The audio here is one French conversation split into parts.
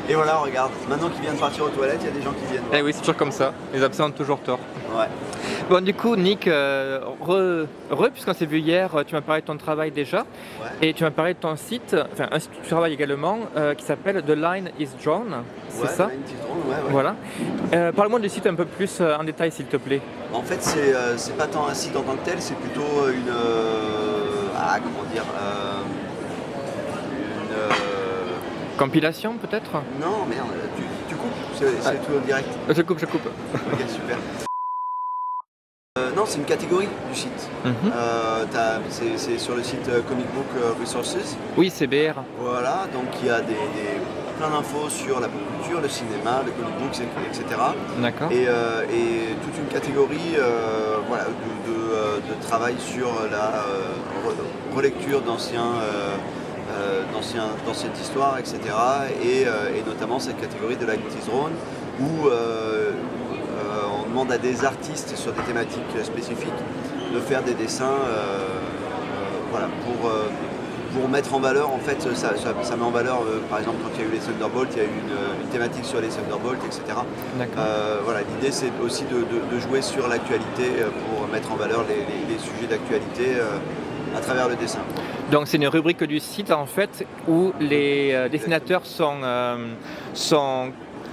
Et voilà, regarde, maintenant qu'il vient de partir aux toilettes, il y a des gens qui viennent voir. Eh oui, c'est toujours comme ça. Les absents ont toujours tort. Ouais. Bon, du coup, Nick, puisqu'on s'est vu hier, tu m'as parlé de ton travail déjà. Ouais. Et tu m'as parlé de ton site, enfin un site où tu travailles également, qui s'appelle The Line is Drawn. C'est Ouais, ça? une petite drone, ouais. Voilà. Parle-moi du site un peu plus en détail, s'il te plaît. En fait, c'est pas tant un site en tant que tel, c'est plutôt une. Comment dire une. Compilation, peut-être? Non, merde, tu coupes, c'est tout en direct. Je coupe. Ok, super. Non, c'est une catégorie du site. C'est sur le site Comic Book Resources. Oui, CBR. Voilà, donc il y a plein d'infos sur la pop culture, le cinéma, le comic books, etc. D'accord. Et toute une catégorie voilà, de travail sur la relecture d'anciennes histoires, etc. Et notamment cette catégorie de la Nineties Drone où on demande à des artistes sur des thématiques spécifiques de faire des dessins voilà, pour mettre en valeur, en fait, ça met en valeur, par exemple, quand il y a eu les Thunderbolts, il y a eu une thématique sur les Thunderbolts, etc. Voilà, l'idée, c'est aussi de jouer sur l'actualité pour mettre en valeur les sujets d'actualité à travers le dessin. Donc, c'est une rubrique du site, en fait, où les dessinateurs sont,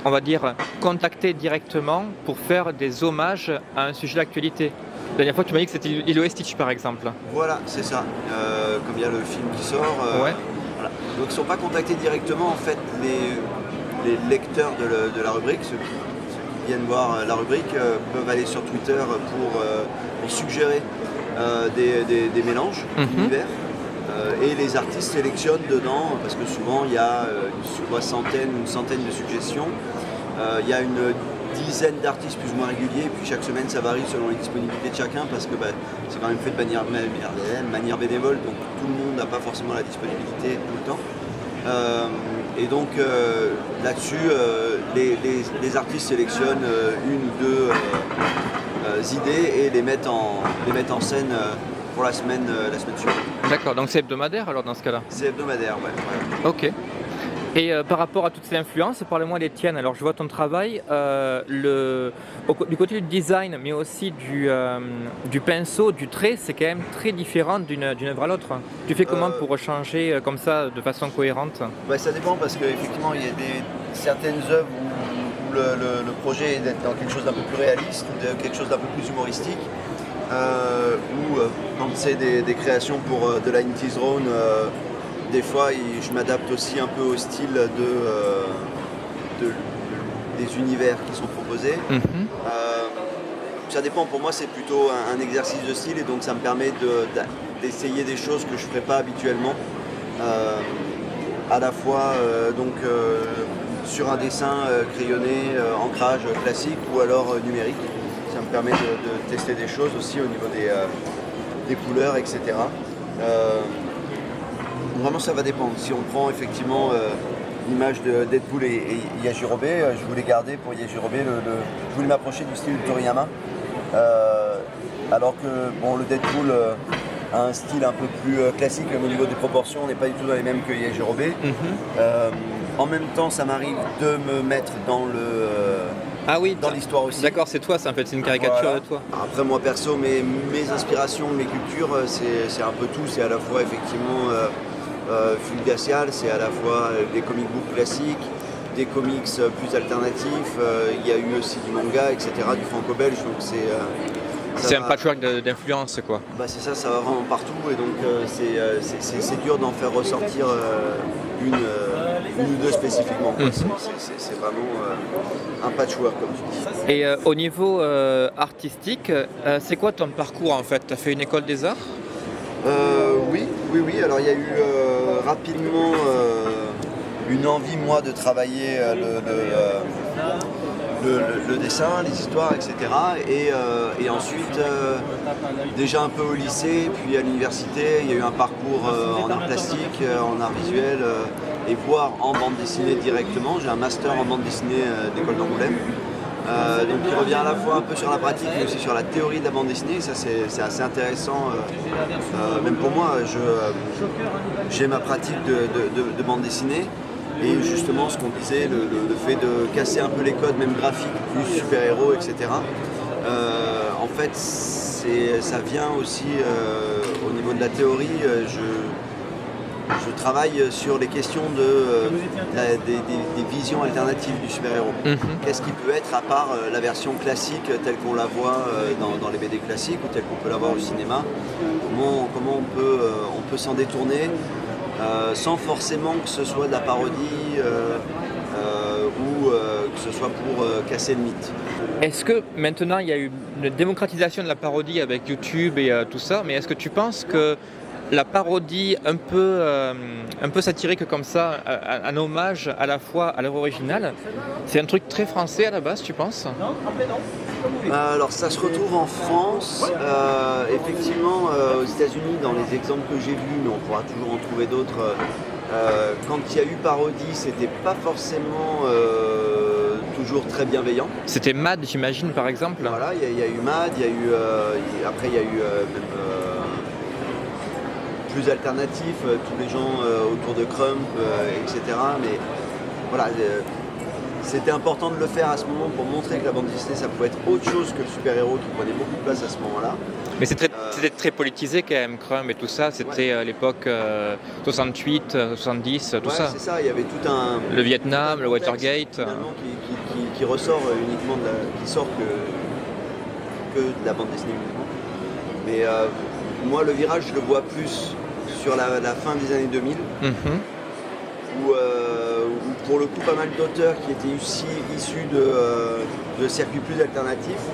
on va dire, contactés directement pour faire des hommages à un sujet d'actualité. La dernière fois, tu m'as dit que c'était Lilo et Stitch, par exemple. Voilà, c'est ça. Comme il y a le film qui sort. Ouais. Voilà. Donc ils ne sont pas contactés directement, en fait, les lecteurs de la rubrique, ceux qui viennent voir la rubrique, peuvent aller sur Twitter pour suggérer des mélanges d'univers. Et les artistes sélectionnent dedans, parce que souvent il y a une centaine de suggestions. Il y a une dizaine d'artistes plus ou moins réguliers, et puis chaque semaine ça varie selon les disponibilités de chacun, parce que c'est quand même fait de manière bénévole, donc tout le monde n'a pas forcément la disponibilité tout le temps. Et donc là-dessus, les artistes sélectionnent une ou deux idées et les mettent en scène pour la semaine suivante. D'accord, donc c'est hebdomadaire alors dans ce cas-là? C'est hebdomadaire, ouais. Ok. Et par rapport à toutes ces influences, parle-moi des tiennes. Alors je vois ton travail, du côté du design, mais aussi du pinceau, du trait, c'est quand même très différent d'une œuvre à l'autre. Tu fais comment pour changer comme ça de façon cohérente? Ça dépend, parce qu'effectivement il y a certaines œuvres où le projet est d'être dans quelque chose d'un peu plus réaliste, de quelque chose d'un peu plus humoristique. Ou quand c'est des créations pour de la Nineties Drone, des fois je m'adapte aussi un peu au style des univers qui sont proposés. Ça dépend, pour moi c'est plutôt un exercice de style, et donc ça me permet d'essayer des choses que je ne ferais pas habituellement, à la fois sur un dessin crayonné, ancrage classique ou alors numérique. Ça me permet de tester des choses aussi au niveau des couleurs, etc. Vraiment, ça va dépendre. Si on prend effectivement l'image de Deadpool et Yajirobe, je voulais garder pour Yajirobe, je voulais m'approcher du style de Toriyama. Alors que le Deadpool a un style un peu plus classique, au niveau des proportions, on n'est pas du tout dans les mêmes que Yajirobe. En même temps, ça m'arrive de me mettre dans dans l'histoire aussi. D'accord, c'est toi, ça en fait, c'est une caricature de toi. Après, moi perso, mes inspirations, mes cultures, c'est un peu tout. C'est à la fois effectivement film glacial, c'est à la fois des comic books classiques, des comics plus alternatifs. Il y a eu aussi du manga, etc., du franco-belge. Donc c'est un patchwork d'influence, quoi. C'est ça, ça va vraiment partout, et donc c'est dur d'en faire ressortir une ou deux spécifiquement. C'est vraiment un patchwork, comme tu dis. Et au niveau artistique, c'est quoi ton parcours en fait? Tu as fait une école des arts? Oui. Alors il y a eu rapidement une envie, moi, de travailler le dessin, les histoires, etc. Et ensuite, déjà un peu au lycée, puis à l'université, il y a eu un parcours en art plastique, en art visuel, et voire en bande dessinée directement. J'ai un master en bande dessinée d'école d'Angoulême. Donc il revient à la fois un peu sur la pratique, mais aussi sur la théorie de la bande dessinée. Ça, c'est assez intéressant, même pour moi. J'ai ma pratique de bande dessinée, Et justement, ce qu'on disait, le fait de casser un peu les codes, même graphiques, du super-héros, etc. En fait, ça vient aussi au niveau de la théorie. Je travaille sur les questions des visions alternatives du super-héros. Qu'est-ce qui peut être à part la version classique telle qu'on la voit dans les BD classiques ou telle qu'on peut la voir au cinéma. Comment on peut s'en détourner sans forcément que ce soit de la parodie ou que ce soit pour casser le mythe. Est-ce que maintenant il y a eu une démocratisation de la parodie avec YouTube et tout ça, mais est-ce que tu penses que la parodie un peu satirique comme ça, un hommage à la fois à l'œuvre originale, c'est un truc très français à la base, tu penses? Alors ça se retrouve en France, effectivement aux États-Unis, dans les exemples que j'ai vus, mais on pourra toujours en trouver d'autres. Quand il y a eu parodie, c'était pas forcément toujours très bienveillant. C'était Mad, j'imagine, par exemple. Voilà, il y a eu Mad, il y a eu après il y a eu même plus alternatif, tous les gens autour de Crump, etc. Mais voilà, c'était important de le faire à ce moment pour montrer que la bande dessinée ça pouvait être autre chose que le super-héros qui prenait beaucoup de place à ce moment-là. Mais c'était très politisé quand même, Crump et tout ça, c'était à l'époque 68, 70, tout ça. C'est ça, il y avait tout un... Le Vietnam, le Watergate. Finalement, qui ressort uniquement, qui sort que de la bande dessinée uniquement. Mais moi le virage je le vois plus sur la fin des années 2000, où pour le coup pas mal d'auteurs qui étaient issus de circuits plus alternatifs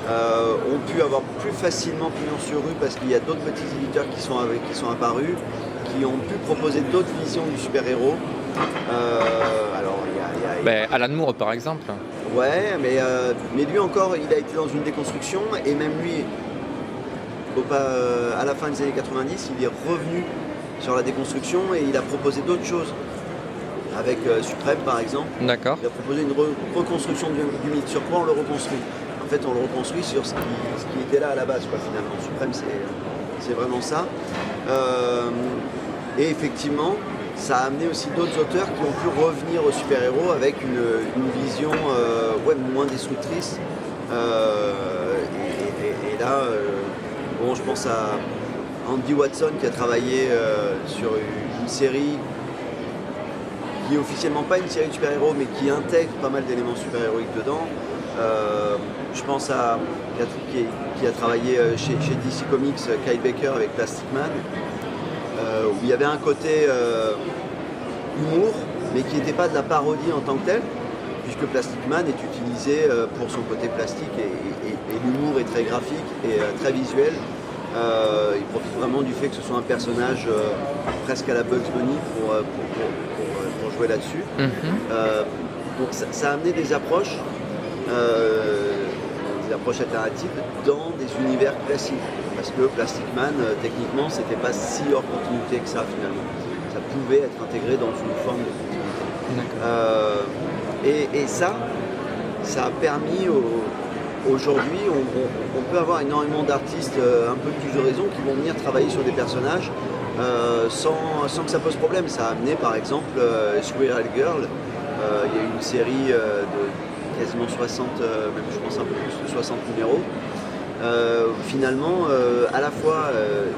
ont pu avoir plus facilement pignon sur rue parce qu'il y a d'autres petits éditeurs qui sont apparus, qui ont pu proposer d'autres visions du super-héros. Alors il y a Alan Moore par exemple. Ouais, mais lui encore, il a été dans une déconstruction et même lui, à la fin des années 90, il est revenu sur la déconstruction et il a proposé d'autres choses. Avec Suprême par exemple, D'accord. Il a proposé une reconstruction du mythe. Sur quoi on le reconstruit? En fait, on le reconstruit sur ce qui était là à la base, quoi, finalement. Suprême, c'est vraiment ça. Et effectivement, ça a amené aussi d'autres auteurs qui ont pu revenir au super-héros avec une vision moins destructrice. Et là, je pense à Andy Watson qui a travaillé sur une série qui est officiellement pas une série de super-héros mais qui intègre pas mal d'éléments super-héroïques dedans. Je pense à qui a travaillé chez DC Comics, Kyle Baker avec Plastic Man, où il y avait un côté humour mais qui n'était pas de la parodie en tant que telle, puisque Plastic Man est utilisé pour son côté plastique et l'humour est très graphique et très visuel. Il profite vraiment du fait que ce soit un personnage presque à la Bugs Bunny pour jouer là-dessus. Donc ça a amené des approches alternatives dans des univers classiques. Parce que Plastic Man, techniquement, c'était pas si hors continuité que ça finalement. Ça pouvait être intégré dans une forme de continuité. Et ça a permis aujourd'hui, on peut avoir énormément d'artistes un peu plus horizon qui vont venir travailler sur des personnages sans que ça pose problème. Ça a amené par exemple Squirrel Girl. Il y a eu une série de quasiment 60, même je pense un peu plus de 60 numéros. Finalement, à la fois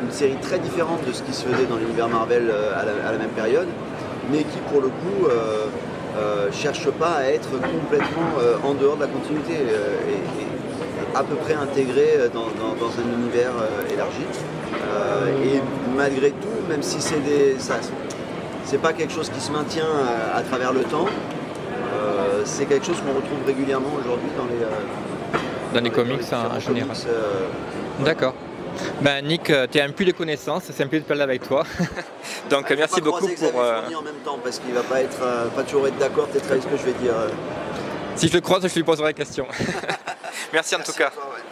une série très différente de ce qui se faisait dans l'univers Marvel à la même période, mais qui pour le coup cherche pas à être complètement en dehors de la continuité et à peu près intégré dans un univers élargi. Et malgré tout, même si c'est pas quelque chose qui se maintient à travers le temps, c'est quelque chose qu'on retrouve régulièrement aujourd'hui dans les comics en général. D'accord. Nick, tu es un puits de connaissances, c'est un plaisir de parler avec toi. Donc merci beaucoup pour... en même temps, parce qu'il va pas toujours être d'accord peut-être avec ce que je vais dire. Si je le croise, je lui poserai la question. Merci en tout cas. À toi, ouais.